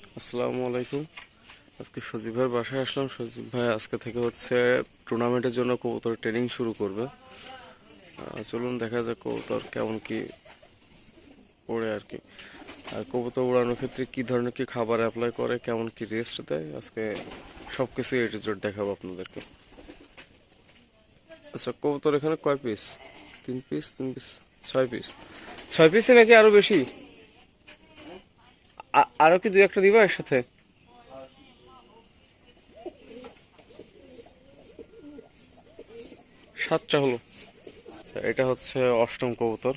আসসালামু আলাইকুম। আজকে সজীব ভাইয়ের বাসায় আসলাম। সজীব ভাই আজকে থেকে হচ্ছে টুর্নামেন্টের জন্য কবুতর ট্রেনিং শুরু করবে। চলুন দেখা যাক কবুতর কেমন কি ওড়ে আর কি। আর কবুতর উড়ানোর ক্ষেত্রে কি ধরনের কি খাবার অ্যাপ্লাই করে, কেমন কি রেস্ট দেয়, আজকে সবকিছু এ টু জেড দেখাবো আপনাদেরকে। আচ্ছা, কবুতর এখানে কয় পিস? 3 piece, 3 piece, 6 piece. 6 পিসে নাকি আরো বেশি? আরো কি দুই একটা দিবা এর সাথে? 7টা হলো। আচ্ছা, এটা হচ্ছে অষ্টম কবুতর।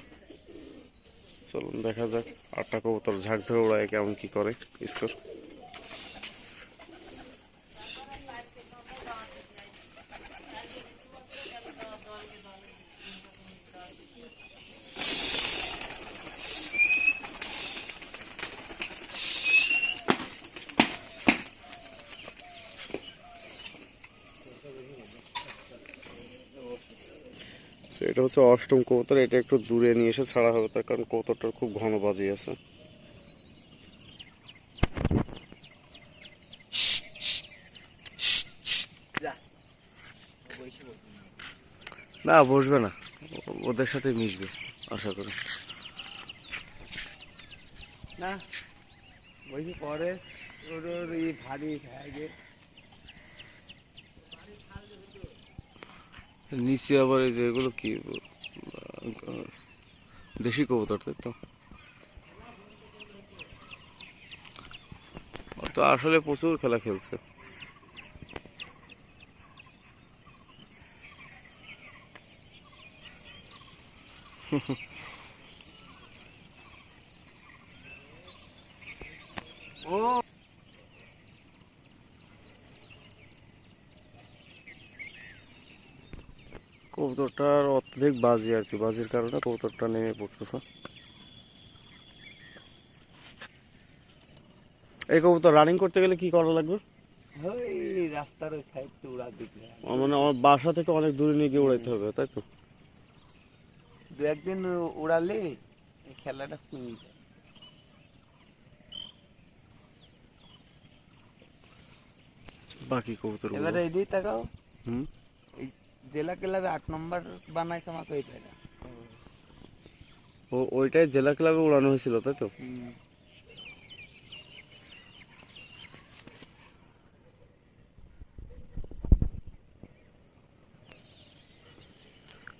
চলুন দেখা যাক 8টা কবুতর ঝাঁক ধরে উড়ায় কেমন কি করে স্কোর। এটা হচ্ছে অষ্টম কবুতর। এটা একটু দূরে নিয়ে এসে ছাড়া হবে, তার কারণ কবুতরটার খুব ঘন বাজি আছে। না, বসবে না, ওদের সাথে মিশবে আশা করি। না বলছি পরে ওর ওর এই ভারী খায়। নিচে আবার এই যে এগুলো কি দেশি কবুতর, তাই তো? ও তো আসলে প্রচুর খেলা খেলছে। ও কবুতরটার অত্যধিক বাজি আর কি, বাজির কারণে কবুতরটা নেমে পড়তেছে। এই কবুতর রানিং করতে গেলে কি করা লাগবে? ওই রাস্তার ওই সাইডটা উড়া দিতে মানে আমার বাসা থেকে অনেক দূরে নিয়ে গিয়ে উড়াইতে হবে, তাই তো? দু একদিন উড়ালে এই খেলাটা কমে যায়। বাকি কবুতর এবারে এদিকে তাকাও, হুম। এই জেলা ক্লাবে 8 নম্বর বানায় আমাকে ওইটা না। ওইটাই জেলা ক্লাবে উড়ানো হয়েছিল, তাই তো?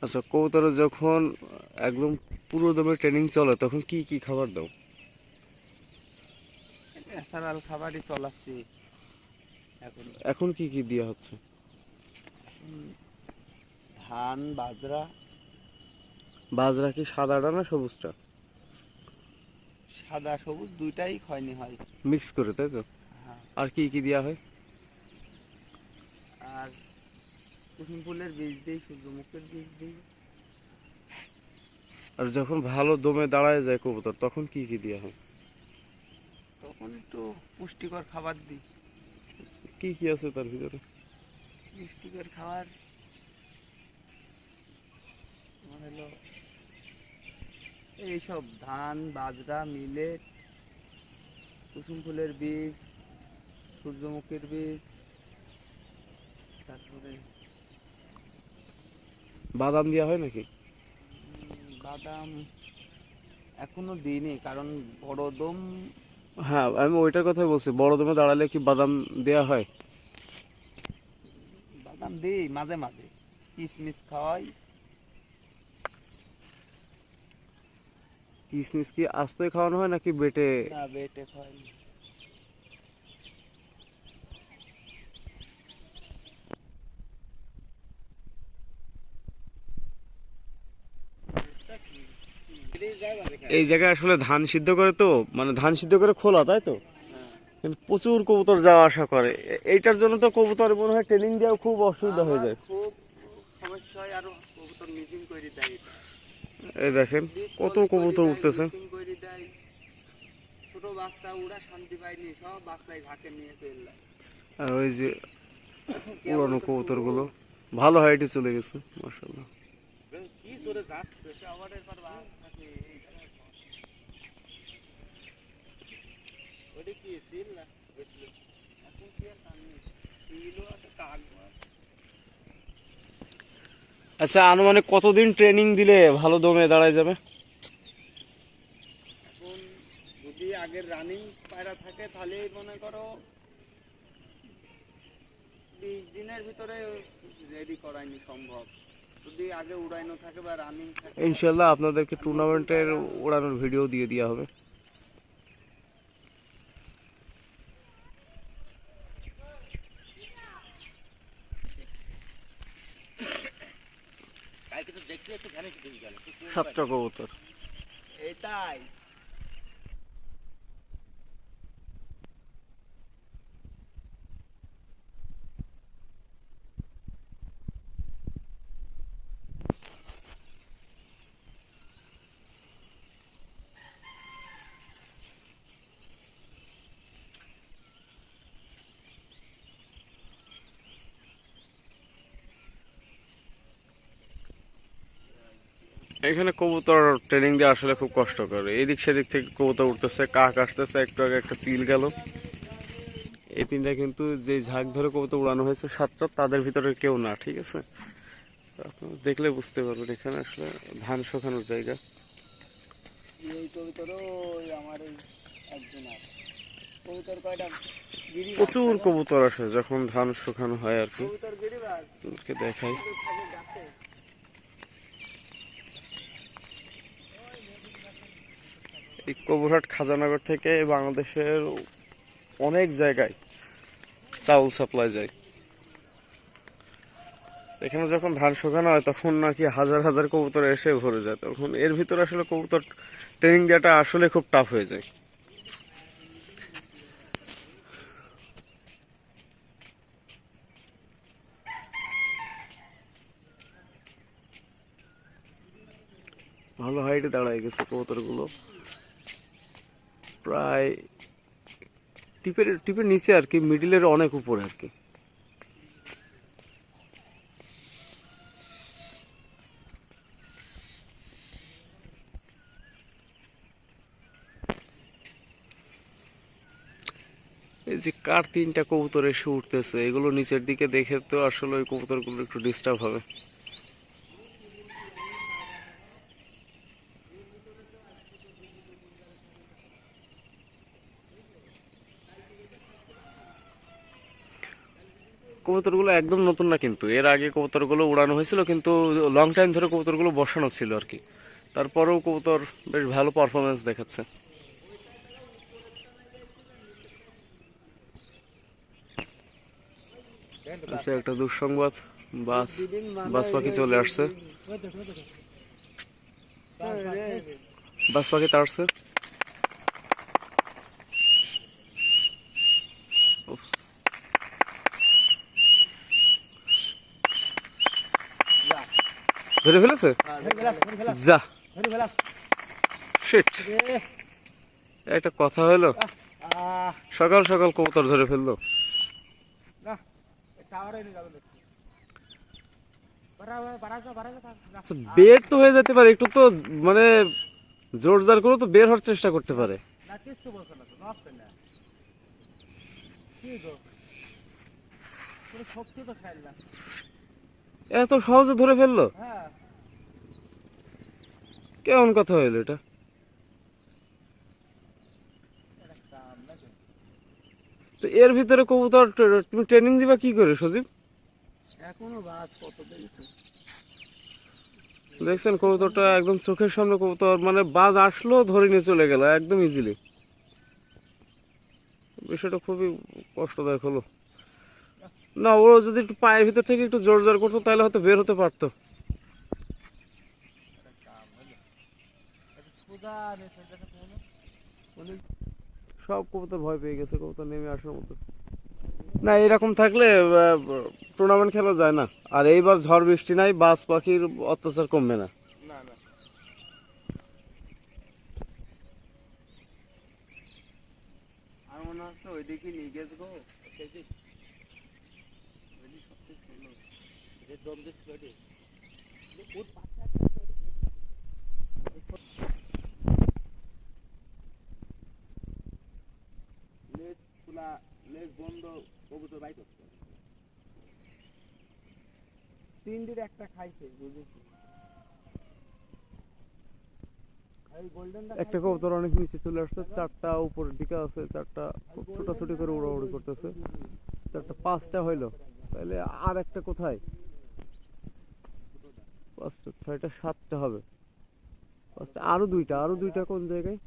আচ্ছা, কবুতর যখন একদম পুরো দমে ট্রেনিং চলে তখন কি কি খাবার দাও? ন্যাচারাল খাবারই চলাচ্ছি এখন। এখন কি কি দেওয়া হচ্ছে? উম, ধান বাজরা। বাজরা কি সাদাটা না সবুজটা? সাদা সবুজ দুইটাই খয়নি হয়। মিক্স করে, তাই তো? হ্যাঁ, আর কি কি দেওয়া হয়? আর কুসুম ফুলের বীজ দিই, সূর্যমুখীর বীজ দিই। আর যখন ভালো দমে দাঁড়ায় যায় কবুতর তখন কি কি দেওয়া হয়? তখন একটু পুষ্টিকর খাবার দিই। কি কি আছে তার ভিতরে? পুষ্টিকর খাবার তোমার হলো এইসব ধান বাজরা মিলেট, কুসুম ফুলের বীজ, সূর্যমুখীর বীজ, তারপরে বাদাম দেওয়া হয় নাকি? বাদাম এখনো দিইনি, কারণ বড় দম। হ্যাঁ, আমি ওইটার কথাই বলছি, বড় দমে দাঁড়ালে কি বাদাম দেওয়া হয়? বাদাম দিই মাঝে মাঝে, কিশমিশ খাওয়াই। কিশমিশ কি আস্তই খাওয়ানো হয় নাকি বেটে? না, বেটে খাওয়াই। এই জায়গায় আসলে ধান সিদ্ধ করে, তো মানে ধান সিদ্ধ করে খোলা, তাই তো? কিন্তু প্রচুর কবুতর যাওয়া আসা করে। এইটার জন্য তো কবুতর মনে হয় ট্রেনিং দেওয়া খুব অসুবিধা হয়ে যায়। খুব সমস্যা হয়, আরো কবুতর মিটিং করে দেয়। এই দেখেন কত কবুতর উঠতেছে। ছোট বাচ্চা উড়া শান্তি পায়নি, সব বাচ্চাই ঝাঁকে নিয়ে চলে যায়। আর ওই যে পুরানো কবুতর গুলো ভালো হাইটে চলে গেছে, মাশাআল্লাহ। কি জোরে যাচ্ছে, সে আবার এরপর বাস থাকে এই জায়গায়। ওটা কি সিল না এখন কি আর কান নেই সিলও আছে কাক আচ্ছা, আনুমানিক কতদিন ট্রেনিং দিলে ভালো দমে দাঁড়ায় যাবে? এখন যদি আগের রানিং পায়রা থাকে তাহলে মনে করো 20 দিনের ভিতরে রেডি করাইনি সম্ভব। যদি আগে উড়াইনো থাকে বা রানিং থাকে ইনশাল্লাহ আপনাদেরকে টুর্নামেন্টের ওড়ানোর ভিডিও দিয়ে দেওয়া হবে। কালকে তো দেখতে একটু ভ্যানিটি হয়ে গেল 7টা কবুতর। এটাই এখানে কবুতর ট্রেনিং দেওয়া আসলে খুব কষ্টকর। এদিক সেদিক থেকে কবুতর উঠতেছে, কাক আসতেছে, একটু আগে একটা চিল গেল। এই তিনটা কিন্তু যে ঝাঁক ধরে কবুতর উড়ানো হয়েছে 7টা, তাদের ভিতরে কেউ না, ঠিক আছে? আপনারা দেখলে বুঝতে পারবেন এখানে আসলে ধান শুকানোর জায়গা। এই কবিতারও আমার এই একজন আছে কবিতার কয়টা গিরিবাজ প্রচুর কবুতর আসে যখন ধান শুকানো হয় আর কি। কবিতার গিরিবাজ আপনাদেরকে দেখাই। থাকে গাছে এই কবুরহাট খাজানগর থেকে বাংলাদেশের অনেক জায়গায় চাউল সাপ্লাই যায়। এখানে যখন ধান শুকানো হয় তখন নাকি হাজার হাজার কবুতর এসে ভরে যায়। তখন এর ভিতরে আসলে কবুতর ট্রেনিং দেওয়াটা আসলে খুব টাফ হয়ে যায়। ভালো হাইটে দাঁড়ায় গেছে কবুতরগুলো, প্রায় টিপের টিপের নিচে আর কি, মিডিলের অনেক উপরে আর কি। এই যে কার 3টা কবুতর এসে উঠতেছে, এগুলো নিচের দিকে দেখে তো আসলে ওই কবুতরগুলো একটু ডিস্টার্ব হবে। কবুতরগুলো একদম নতুন না কিন্তু, এর আগে কবুতরগুলো উড়ানো হয়েছিল, কিন্তু লং টাইম ধরে কবুতরগুলো বসানো ছিল আর কি। তারপরেও কবুতর বেশ ভালো পারফরমেন্স দেখাচ্ছে। আচ্ছা, একটা দুঃসংবাদ, বাস পাখি চলে আসছে। বাস পাখি তাড়ছে। উফ, ধরে ফেলেছে, যা শিট। একটা কথা হলো, সকাল সকাল কবুতর ধরে ফেললো। আচ্ছা, বের তো হয়ে যেতে পারে, একটু তো মানে জোর জার করে তো বের হওয়ার চেষ্টা করতে পারে। এত সহজে ধরে ফেললো, কেমন কথা হইলো এটা? তো এর ভিতরে কবুতর তুমি ট্রেনিং দিবা কি করে সজীব? এখনো বাস কত দেখি দেখছেন কবুতরটা একদম চোখের সামনে, কবুতর মানে বাজ আসলো ধরে নিয়ে চলে গেল একদম ইজিলি। বিষয়টা খুবই কষ্টদায়ক হলো। না, ও যদি একটু পায়ের ভিতর থেকে একটু জোর জোর করতো তাহলে হয়তো বের হতে পারতো। সব কবুতর ভয় পেয়ে গেছে, কবুতর নেমে আসার মতো না। এরকম থাকলে টুর্নামেন্ট খেলা যায় না। আর এইবার ঝড় বৃষ্টি নাই, বাজ পাখির অত্যাচার কমবে না। না না আর মনে হচ্ছে ওইদিকে নিয়ে গেছে গো তিনটির একটা খাইছে বুঝেছি। এই গোল্ডেনটা একটা কবুতর অনেক নিচে চলে আসছে, চারটা উপরের দিকে আছে, চারটা খুব ছোটাছুটি করে উড়াউড়ি করতেছে, চারটা পাঁচটা হইলো, তাহলে আর একটা কোথায়, পাঁচটা ছয়টা সাতটা হবে, পাঁচটা আরো দুইটা কোন জায়গায়?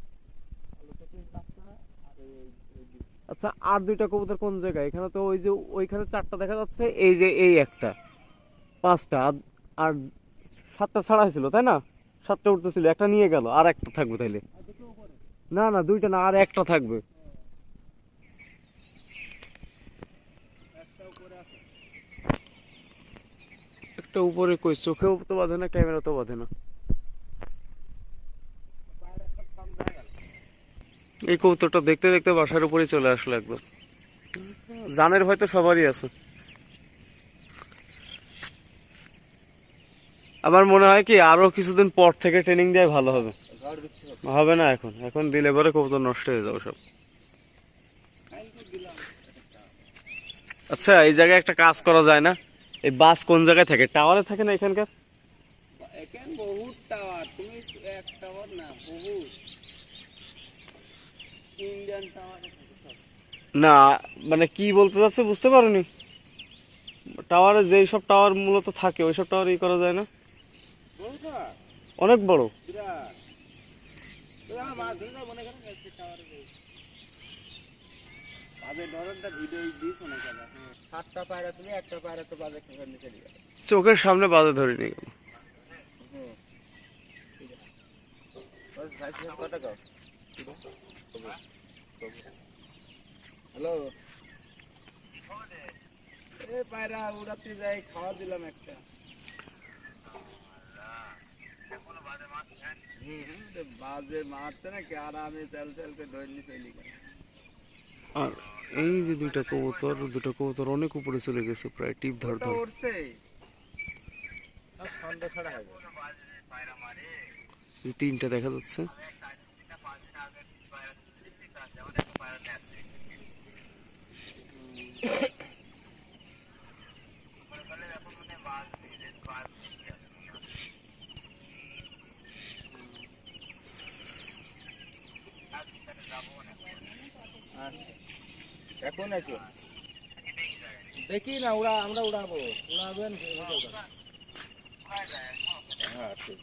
আচ্ছা আর দুইটা কবুতর কোন জায়গায়? এখানে তো ওই যে ওইখানে চারটা দেখা যাচ্ছে, এই যে এই একটা, পাঁচটা আর সাতটা ছাড়া হয়েছিল তাই না? সাতটা উঠতেছিল, একটা নিয়ে গেল, আর একটা থাকবে তাইলে? না না দুইটা না, আর একটা থাকবে। একটা উপরে কই, চোখেও তো বাঁধে না, ক্যামেরা তো বাঁধে না। এই কবুতরটা দেখতে দেখতে বাসার উপরে চলে আসলো একদম। জানের হয়তো সবারই আছে। আমার মনে হয় কি আরো কিছুদিন পর থেকে ট্রেনিং দেওয়া ভালো হবে। হবে না এখন, এখন দিলে পরে কবুতর নষ্ট হয়ে যাবে সব। আচ্ছা এই জায়গায় একটা কাজ করা যায় না? এই বাস কোন জায়গায় থাকে? টাওয়ারে থাকে না এখানকার? এখানে বহুত টাওয়ার, তুমি এক টাওয়ার না, বহুত ইন্ডিয়ান টাওয়ার। না মানে কি বলতে চাচ্ছে বুঝতে পারোনি? টাওয়ারে যেই সব টাওয়ার মূলত থাকে ওই সব টাওয়ার ই করা যায় না? অনেক বড়। সাতটা পায়রা তুমি একটা পায়রা তো বাজে নিচে দিয়ে গেল। চোখের সামনে বাজে ধরে নিয়ে গেল। হ্যালো, এ পায়রা উড়াতে যাই, খাওয়া দিলাম একটা। বাজে মারছে নাকি, আর আমি তেল তেলকে ধরে নিয়ে চলি। আর এই যে দুটো কবুতর অনেক উপরে চলে গেছে, প্রায় টিপ ধর ধর। উঠছে সন্ধ্যা ছড়া হবে। এই তিনটা দেখা যাচ্ছে। এখন এখন দেখি না, আমরা উড়াবো, উড়াবেন। হ্যাঁ ঠিক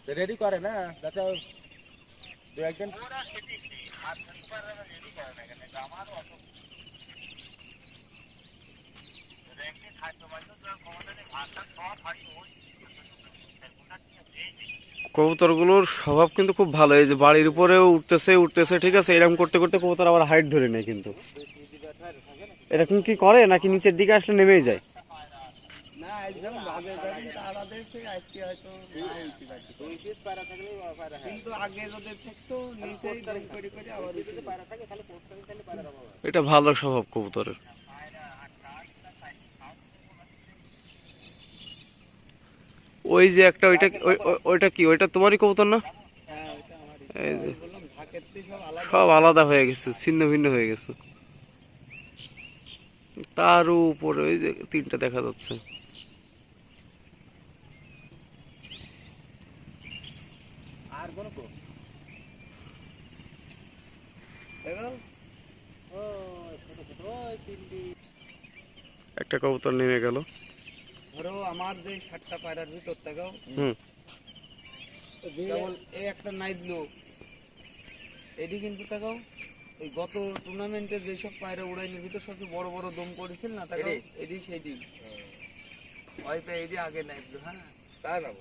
আছে, রেডি করে না যাতে দু একজন। কবুতরগুলোর স্বভাব কিন্তু খুব ভালো, এই যে বাড়ির উপরেও উঠতেছে ঠিক আছে, এরকম করতে করতে কবুতর আবার হাইট ধরে নেয়। কিন্তু এরকম কি করে নাকি নিচের দিকে আসলে নেমেই যায়? না একদম ভাগে যাবেন, তারা দেশে আজকে হয়তো কিন্তু আগে যদি থাকতো নিচেই দম করে করে আবার উঠে পায়রা থাকে, তাহলে এটা ভালো স্বভাব কবুতরের। ওই যে একটা ওইটা ওইটা কি, ওইটা তোমারই কবুতর না? হ্যাঁ ওটা আমারই। এই যে বললাম ঢাকের থেকে সব আলাদা। সব আলাদা হয়ে গেছে, ছিন্ন ভিন্ন হয়ে গেছে। তার উপরে ওই যে তিনটা দেখা যাচ্ছে। আর কোন কো দেখো, ও ছোট ছোট ওই তিনটি। একটা কবুতর নেমে গেল। ধরো আমার যে 60টা পায়রার ভিতর থেকেও হুম কেবল এই একটা নাইবলো, এটি কিন্তু তাকাও এই গত টুর্নামেন্টে যেসব পায়রা উড়াইনের ভিতর সবচেয়ে বড় বড় দম করেছিল না, তাকাও এটি সেইটি ওই পে এটি আগে নাইবলো। হ্যাঁ তাই বাবু,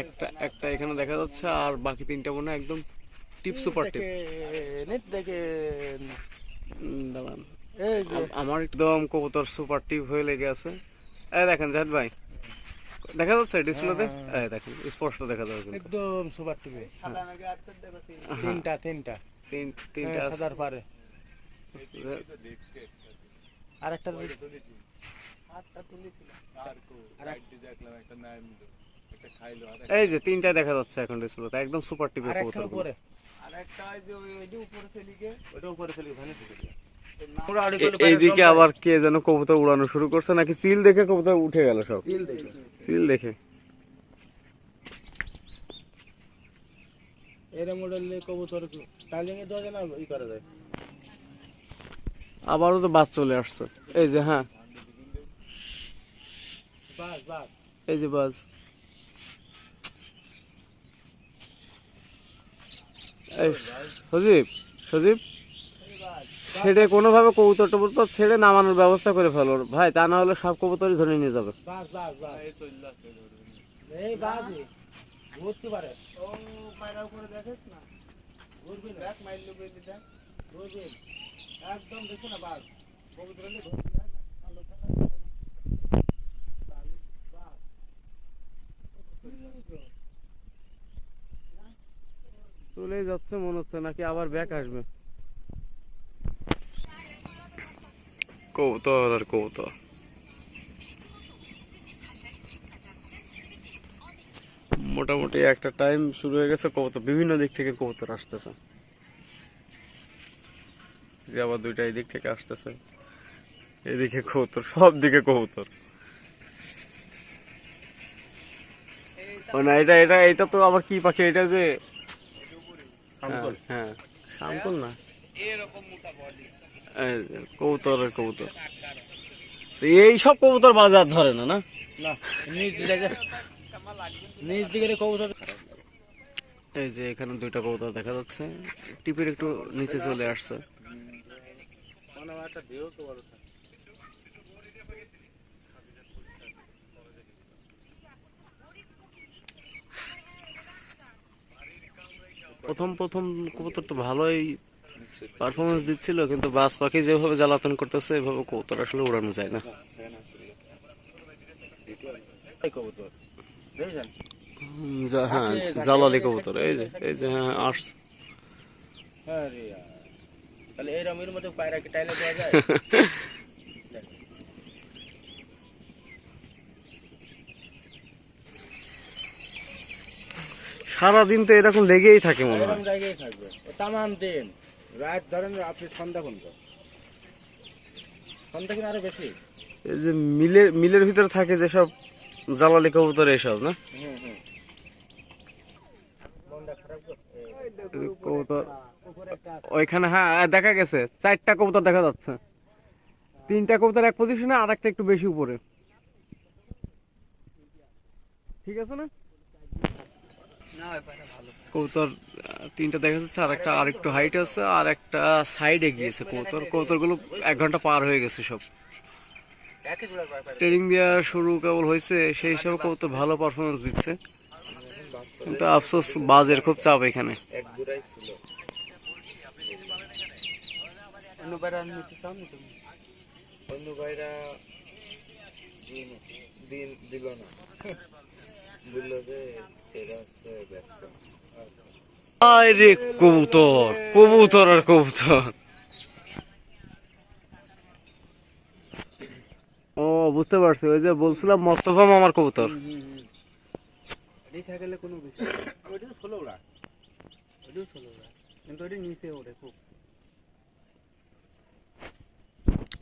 একটা একটা এখানে দেখা যাচ্ছে, আর বাকি তিনটা মনে হয় একদম টিপ সুপার টিপ। নেট দেখে দাঁড়ান, এই যে আমার একদম কবুতর সুপার টিপ হয়ে লেগে আছে। এই দেখেন জাহিদ ভাই, দেখা যাচ্ছে ডিসপ্লেতে? এই দেখেন স্পষ্ট দেখা যাবে কিন্তু একদম সুপার টিভি সাদা মেঘে আছে, দেখো তিনটা তিনটা আছে। সাদার পারে আর একটা হাতটা তুলেছিল, আর একটা দেখলাম একটা নাম একটা খাইলো, এই যে তিনটা দেখা যাচ্ছে এখন ডিসপ্লেতে, একদম সুপার টিপের আর একটা কবুতর। উপরে আর একটা ওই যে ওইটা উপরে ফেলিকে ওটা উপরে ফেলি ভ্যানে ফেলি এইদিকে আবার কে যেন কবুতর উড়ানো শুরু করছে নাকি চিল দেখে কবুতর উঠে গেল সব তিল দেখে চিল দেখে এরা মডেল কবুতর টাইলিং এ দেওয়া যায় না ই করা যায়। আবারও তো বাস চলে আসছে এই যে হ্যাঁ বাস বাস এই যে বাস এই সজীব সজীব ছেড়ে কোনোভাবে কবুতর টবুতর ছেড়ে নামানোর ব্যবস্থা করে ফেলো ভাই, তা না হলে সব কবুতরই ধরে নিয়ে যাবে। বাস বাস বাস এই চলে আসছে এই বাস ঘুরতে পারে ও পায়রা উপরে দেখিস না ঘুরবি দেখ মাইল লোক এই দেখ ঘুরবে একদম দেখো না বাস কবুতর হলে চলেই যাচ্ছে মনে হচ্ছে নাকি আবার ব্যাক আসবে। কবুতর আর কবুতর মোটামুটি একটা টাইম শুরু হয়ে গেছে, কবুতর বিভিন্ন দিক থেকে কবুতর আসতেছে, যে আবার দুইটা এই দিক থেকে আসতেছে, এদিকে কবুতর, সব দিকে কবুতর। ও না, এটা এটা এটা তো আবার কি পাখি এটা যে শামকল। হ্যাঁ শামকল না, এরকম মোটা বডি এই যে কবুতর আর কবুতর, এই সব কবুতর বাজার ধরে না না। না নিজ দিকে নিজ দিকে কবুতর এই যে এখানে দুইটা কবুতর দেখা যাচ্ছে, টিপের একটু নিচে চলে আসছে। মানে একটা দেও তো বড় প্রথম প্রথম কবুতর তো ভালোই পারফরমেন্স দিচ্ছিল, কিন্তু বাস পাখি যেভাবে জ্বালাতন করতেছে এভাবে কবুতর আসলে উড়ানো যায় না। কবুতর দেখছেন হ্যাঁ জ্বালালি কবুতর, এই যে হ্যাঁ আসছে। আরে তাহলে এই রমের মধ্যে পায়রা কি টাইলে দেওয়া যায়? সারাদিন তো এরকম লেগেই থাকে মনে হয়। এরকম জায়গায় থাকবে তামাম দিন, রাত ধরেন আপনি সন্ধ্যা পর্যন্ত, সন্ধ্যা কিনা আরো বেশি। এই যে মিলের ভিতরে থাকে যেসব জ্বালালি কবুতর এসব না হুম হুম মনটা খারাপ কবুতর উপরে একটা ওইখানে, হ্যাঁ দেখা গেছে 4টা কবুতর দেখা যাচ্ছে, 3টা কবুতর এক পজিশনে আর একটা একটু বেশি উপরে, ঠিক আছে না? না ওই পায়রা ভালো কবুতর 3টা দেখা যাচ্ছে, আর একটা আর একটু হাইট আছে, আর একটা সাইডে গিয়েছে কবুতরগুলো 1 ঘন্টা পার হয়ে গেছে সব। একই জোড়ার পায়রা ট্রেনিং দেওয়া শুরু কেবল হয়েছে, সেই হিসাবে কবুতর ভালো পারফরমেন্স দিচ্ছে, কিন্তু আফসোস বাজের খুব চাপ এখানে। এক জোড়াই ছিল, অন্য পায়রা নিতে চাও না তুমি? অন্য ভাইরা দিন দিল না, বললো যে এরা হচ্ছে ব্যস্ত। আরে কবুতর কবুতর আর কবুতর, ও বুঝতে পারছি, ওই যে বলছিলাম মোস্তফা মামার কবুতর। রেখা গেলে কোনো বিষয় না। ওইটা ষোলো ওরা, ওইটাও চলে যায় কিন্তু ওইটা নিচে ওঠে খুব।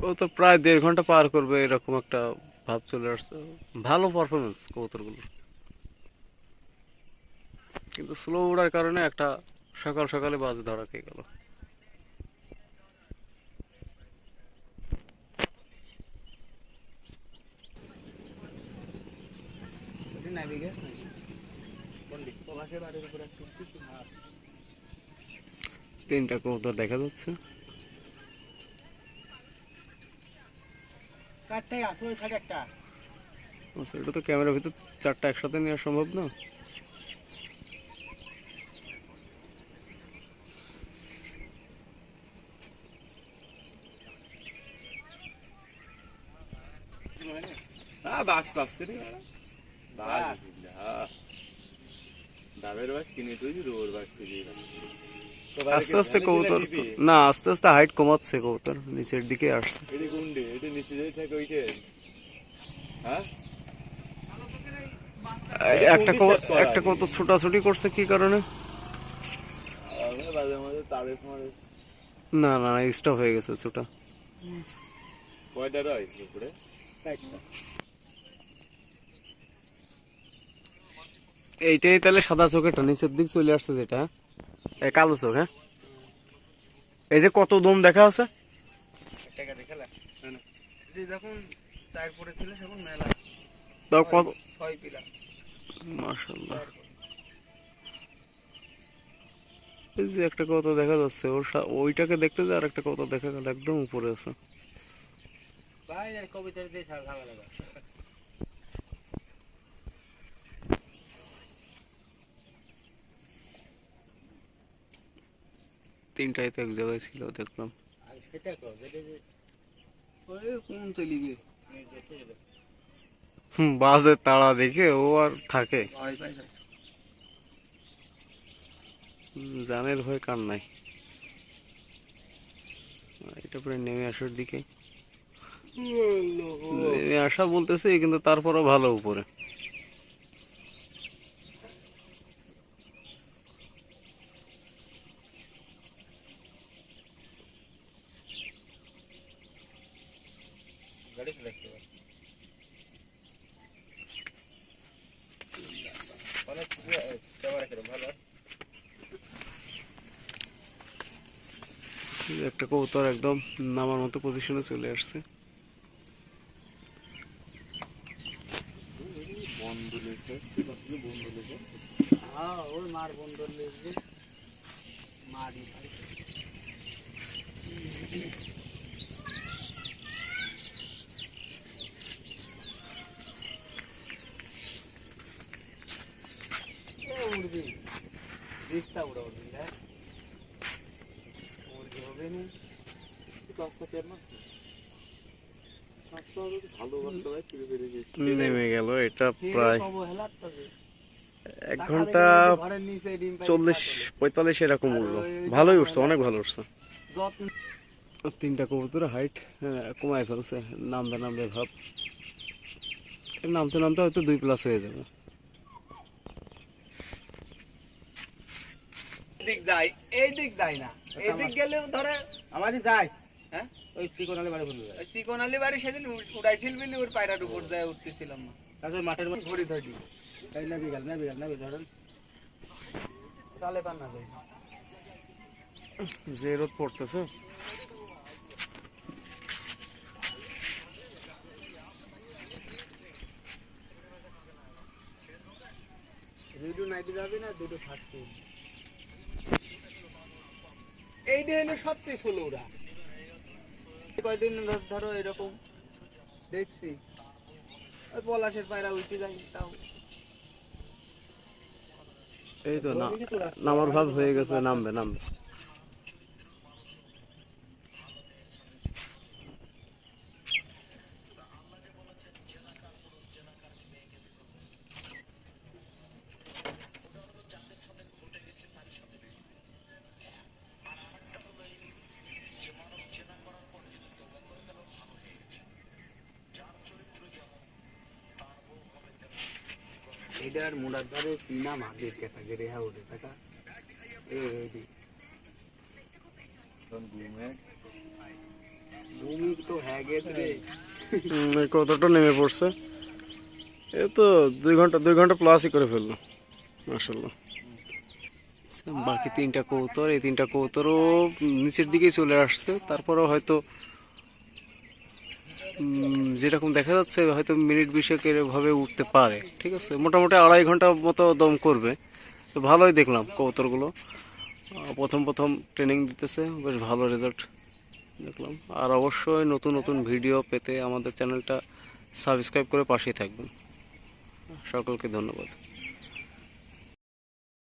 ও তো প্রায় 1.5 ঘন্টা পার করবে এরকম একটা ভাব চলে আসছে, ভালো পারফরমেন্স কবুতরগুলোর, কিন্তু স্লো উড়ার কারণে একটা সকাল সকালে বাজে ধরা খেয়ে গেল। ওইটা নাইবে গেছে নাকি? কোনটি? পলাশের বাড়ির উপরে একটু কিছু মার। 3টা কবুতর দেখা যাচ্ছে, চারটাই আছে ওই সাইড একটা। আচ্ছা, এটা তো ক্যামেরার ভিতর 4টা একসাথে নেওয়া সম্ভব না। বাস পাচ্ছে রে বাস, ডাবের বাস কিনে তুই রোর বাস কিনে আস্তে আস্তে কবুতর, না আস্তে আস্তে হাইট কমাচ্ছে কবুতর, নিচের দিকে আসছে। এটা কোনটি? এটা নিচে যাই থাকে ওইটা, হ্যাঁ একটা কবুতর ছোটাছুটি করছে কি কারণে? মাঝে মাঝে তারিফ মারে। না না স্টপ হয়ে গেছে ওটা। কয়টা রয় উপরে? এইটাই তাহলে সাদা চোখেরটা নিচের দিক চলে আসছে যেটা, এই কালো চোখ। হ্যাঁ, এই যে কত দম দেখা আছে। টাকা দেখালা এটি যখন চার পড়েছিল তখন মেলা তাও কত, 6 পিলা। মাশাআল্লাহ। এই যে একটা কত দেখা যাচ্ছে, ওর ওইটাকে দেখতে যে আর একটা কত দেখা গেল একদম উপরে আছে। ভাই আর কবিতার দিয়ে ঝামেলা লাগা। তিনটাই তো এক জায়গায় ছিল দেখলাম। আর সেটা কো যেটা যে ওই কোন চলি গে বাজে তাড়া দেখে ও আর থাকে। ভয় পাই যাচ্ছে। জানের ভয় কার নাই। এটা পুরো নেমে আসার দিকে, নেমে আসা বলতেছে কিন্তু তারপরও ভালো উপরে। গাড়ি ফেলে রাখতে পারে। অনেক ক্যামেরা কিরম ভালো। একটা কবুতর একদম নামার মতো পজিশনে চলে আসছে। বন্ধু লেখে বন্ধু লেখে। হ্যাঁ ওই মার বন্ধর লেগে মারি ভাই। উড়বি রিস্তা উড়া উড়বি না উড়বি হবে না। বাচ্চা কেন বাচ্চা ভালো বাচ্চা ভাই ফিরে ফিরে গেছে। নেমে গেল। এটা প্রায় সব হেলাত তবে 1 ঘন্টা ঘরের নিচে ডিম পাই 40-45 এরকম উঠলো। ভালোই উঠছে, অনেক ভালো উঠছে। যত্ন তিনটা কবুতর হাইট কমায় ফেলছে, নামবে নামবে ভাব। নামতে নামতে হয়তো 2+ হয়ে যাবে। দিক যায় এই দিক যায় না, এই দিক গেলেও ধরে আমারই যায়। হ্যাঁ ওই চিকনালে বাড়ি বন্ধু যায়। ওই সিকোনালি বাড়ি সেদিন উড়াইছিল বলে ওর পায়রার উপর যায় উঠতেছিলাম না। তারপরে মাঠের মধ্যে ঘড়ি ধরি এই নাবি ধরেন। তালে পান না যাই যে রোদ পড়তেছে। দুটো নাইটে যাবে না দুটো থাকতে। এইটা হলো সবচেয়ে ষোলো ওরা কয়দিন ধরো এরকম দেখছি ওই পলাশের পায়রা উঠে যায় তাও। এই তো নামার ভাব হয়ে গেছে, নামবে নামবে। এটার মোড়ার ধারে চীনা মাদের ক্যাটাগরি হ্যাঁ ওঠে টাকা এই ভূমি তো হ্যাঁ গেছে কতটা নেমে পড়ছে। এ তো 2 ঘন্টা প্লাসই করে ফেললো মাশাআল্লাহ। বাকি তিনটা কবুতর, এই তিনটা কবুতরও নিচের দিকেই চলে আসছে। তারপরেও হয়তো যেরকম দেখা যাচ্ছে হয়তো মিনিট 20 এভাবে উঠতে পারে। ঠিক আছে, মোটামুটি 2.5 ঘন্টা মতো দম করবে। তো ভালোই দেখলাম কবুতরগুলো। প্রথম ট্রেনিং দিতেছে, বেশ ভালো রেজাল্ট দেখলাম। আর অবশ্যই নতুন নতুন ভিডিও পেতে আমাদের চ্যানেলটা সাবস্ক্রাইব করে পাশেই থাকবেন। সকলকে ধন্যবাদ।